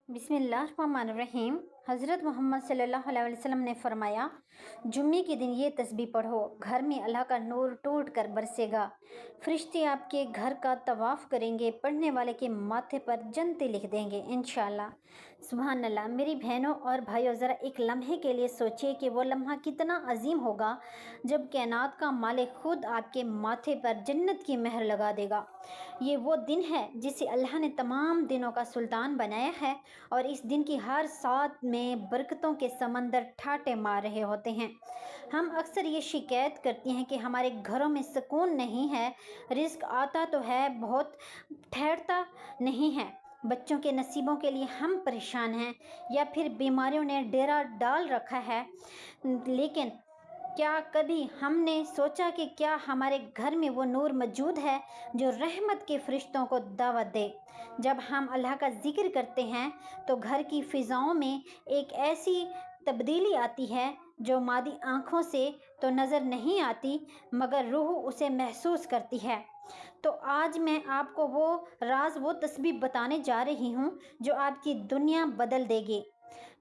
बिस्मिल्लाहिर्रहमानिर्रहीम। हज़रत मोहम्मद सल्लल्लाहु अलैहि वसल्लम ने फरमाया, जुम्मे के दिन ये तस्बीह पढ़ो, घर में अल्लाह का नूर टूट कर बरसेगा। फरिश्ते आपके घर का तवाफ़ करेंगे, पढ़ने वाले के माथे पर जन्नतें लिख देंगे इंशाअल्लाह। सुभान अल्लाह। मेरी बहनों और भाइयों, ज़रा एक लम्हे के लिए सोचिए कि वो लम्हा कितना अजीम होगा जब कायनात का मालिक खुद आपके माथे पर जन्नत की मेहर लगा देगा। ये वो दिन है जिसे अल्लाह ने तमाम दिनों का सुल्तान बनाया है, और इस दिन की हर सात में बरकतों के समंदर ठाटे मार रहे होते हैं। हम अक्सर ये शिकायत करती हैं कि हमारे घरों में सुकून नहीं है, रिज़्क आता तो है, बहुत ठहरता नहीं है। बच्चों के नसीबों के लिए हम परेशान हैं, या फिर बीमारियों ने डेरा डाल रखा है। लेकिन क्या कभी हमने सोचा कि क्या हमारे घर में वो नूर मौजूद है जो रहमत के फरिश्तों को दावत दे? जब हम अल्लाह का जिक्र करते हैं तो घर की फ़िज़ाओं में एक ऐसी तब्दीली आती है जो मादी आँखों से तो नज़र नहीं आती, मगर रूह उसे महसूस करती है। तो आज मैं आपको वो राज, वो तस्बीह बताने जा रही हूँ जो आपकी दुनिया बदल देगी।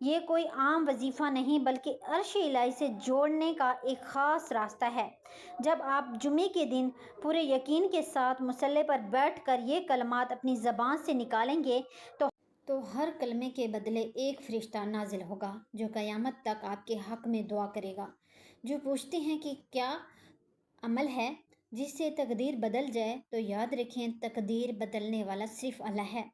ये कोई आम वजीफ़ा नहीं, बल्कि अर्श इलाही से जोड़ने का एक ख़ास रास्ता है। जब आप जुमे के दिन पूरे यकीन के साथ मुसल्ले पर बैठकर ये कलमात अपनी ज़बान से निकालेंगे तो हर कलमे के बदले एक फ़रिश्ता नाजिल होगा जो क़यामत तक आपके हक़ में दुआ करेगा। जो पूछते हैं कि क्या अमल है जिससे तकदीर बदल जाए, तो याद रखें, तकदीर बदलने वाला सिर्फ़ अल्लाह है,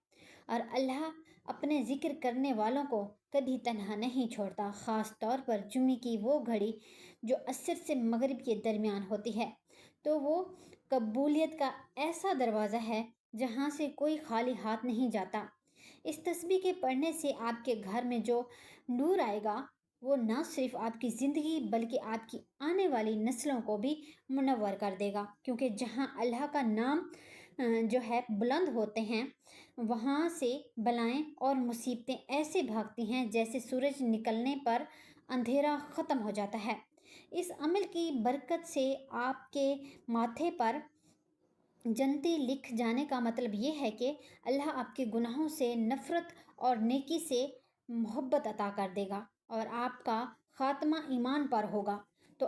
और अल्लाह अपने ज़िक्र करने वालों को कभी तन्हा नहीं छोड़ता। ख़ास तौर पर जुम्मे की वो घड़ी जो असर से मगरिब के दरमियान होती है, तो वो कबूलियत का ऐसा दरवाज़ा है जहाँ से कोई खाली हाथ नहीं जाता। इस तस्बीह के पढ़ने से आपके घर में जो नूर आएगा वो न सिर्फ आपकी ज़िंदगी बल्कि आपकी आने वाली नस्लों को भी मुनव्वर कर देगा, क्योंकि जहाँ अल्लाह का नाम जो है बुलंद होते हैं, वहाँ से बलाएं और मुसीबतें ऐसे भागती हैं जैसे सूरज निकलने पर अंधेरा ख़त्म हो जाता है। इस अमल की बरकत से आपके माथे पर जन्नतें लिख जाने का मतलब ये है कि अल्लाह आपके गुनाहों से नफ़रत और नेकी से मोहब्बत अता कर देगा, और आपका ख़ात्मा ईमान पर होगा। तो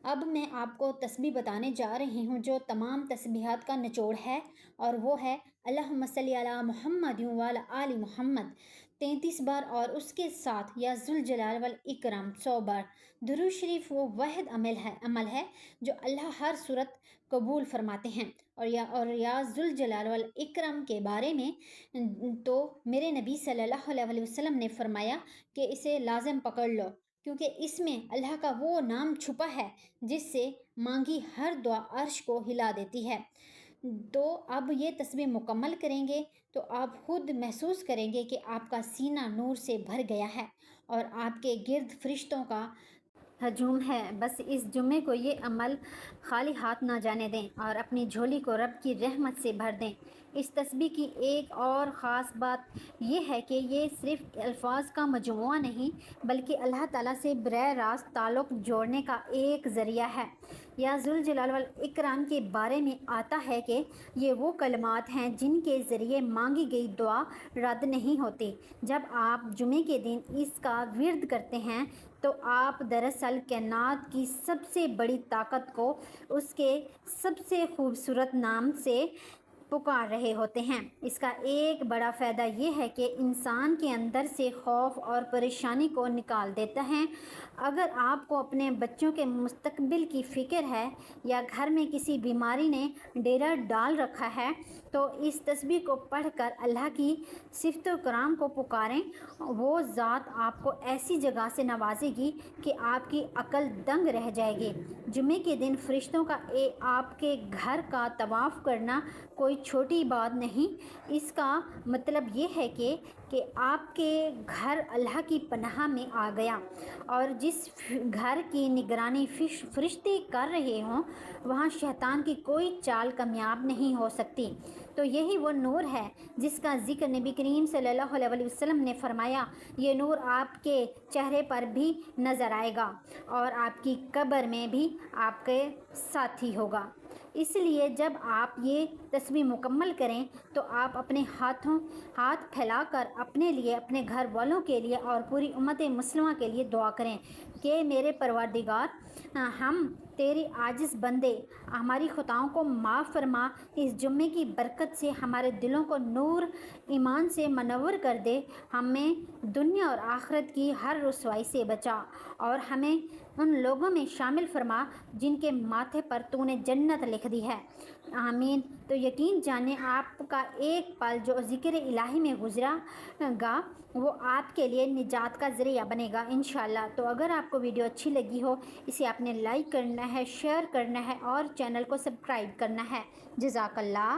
अब मैं आपको तस्बीह बताने जा रही हूँ जो तमाम तस्बीहात का निचोड़ है, और वो है अल्लाहुम्मा सल्ली अला मुहम्मद व अला आलि मुहम्मद 33 बार, और उसके साथ या ज़ुल जलाल वल इकराम 100 बार। दुरूद शरीफ वो वाहिद अमल है जो अल्लाह हर सूरत कबूल फरमाते हैं। और या ज़ुल जलाल वल इकराम के बारे में तो मेरे नबी सल्लल्लाहु अलैहि वसल्लम ने फरमाया कि इसे लाज़िम पकड़ लो, क्योंकि इसमें अल्लाह का वो नाम छुपा है जिससे मांगी हर दुआ अर्श को हिला देती है। तो अब ये तस्बीह मुकम्मल करेंगे तो आप खुद महसूस करेंगे कि आपका सीना नूर से भर गया है और आपके गिर्द फरिश्तों का हजूम है। बस इस जुम्मे को ये अमल खाली हाथ ना जाने दें और अपनी झोली को रब की रहमत से भर दें। इस तस्बीह की एक और ख़ास बात ये है कि ये सिर्फ़ अल्फाज का मजमुआ नहीं, बल्कि अल्लाह ताला से बराह रास्त ताल्लुक़ जोड़ने का एक ज़रिया है। या ज़ुल जलाल वल इकराम के बारे में आता है कि ये वो कलमात हैं जिनके ज़रिए मांगी गई दुआ रद्द नहीं होती। जब आप जुमे के दिन इसका विर्द करते हैं तो आप दरअसल कायनात की सबसे बड़ी ताकत को उसके सबसे खूबसूरत नाम से पुकार रहे होते हैं। इसका एक बड़ा फ़ायदा ये है कि इंसान के अंदर से खौफ और परेशानी को निकाल देता है। अगर आपको अपने बच्चों के मुस्तकबिल की फ़िक्र है या घर में किसी बीमारी ने डेरा डाल रखा है, तो इस तस्बीह को पढ़कर अल्लाह की सिफ़त व कराम को पुकारें। वो ज़ात आपको ऐसी जगह से नवाजेगी कि आपकी अकल दंग रह जाएगी। जुमे के दिन फरिश्तों का आपके घर का तवाफ़ करना कोई छोटी बात नहीं। इसका मतलब ये है कि आपके घर अल्लाह की पनाह में आ गया, और जिस घर की निगरानी फरिश्ते कर रहे हों वहाँ शैतान की कोई चाल कामयाब नहीं हो सकती। तो यही वो नूर है जिसका ज़िक्र नबी करीम सल्लल्लाहु अलैहि वसल्लम ने फरमाया, ये नूर आपके चेहरे पर भी नज़र आएगा और आपकी कब्र में भी आपके साथी होगा। اس لیے جب آپ یہ تسبیح مکمل کریں تو آپ اپنے ہاتھ پھیلا کر اپنے لیے، اپنے گھر والوں کے لیے اور پوری امت مسلمہ کے لیے دعا کریں کہ میرے پروردگار، ہم تیری عاجز بندے، ہماری خطاؤں کو معاف فرما، اس جمعے کی برکت سے ہمارے دلوں کو نور ایمان سے منور کر دے، ہمیں دنیا اور آخرت کی ہر رسوائی سے بچا اور ہمیں ان لوگوں میں شامل فرما جن کے ماتھے پر تو نے جنت لکھ دی ہے، آمین۔ تو یقین جانیں آپ کا ایک پل جو ذکر الہی میں گزرا گا وہ آپ کے لیے نجات کا ذریعہ بنے گا انشاءاللہ۔ تو اگر آپ کو ویڈیو اچھی لگی ہو اسے آپ نے لائک کرنا ہے، شیئر کرنا ہے اور چینل کو سبسکرائب کرنا ہے۔ جزاک اللہ۔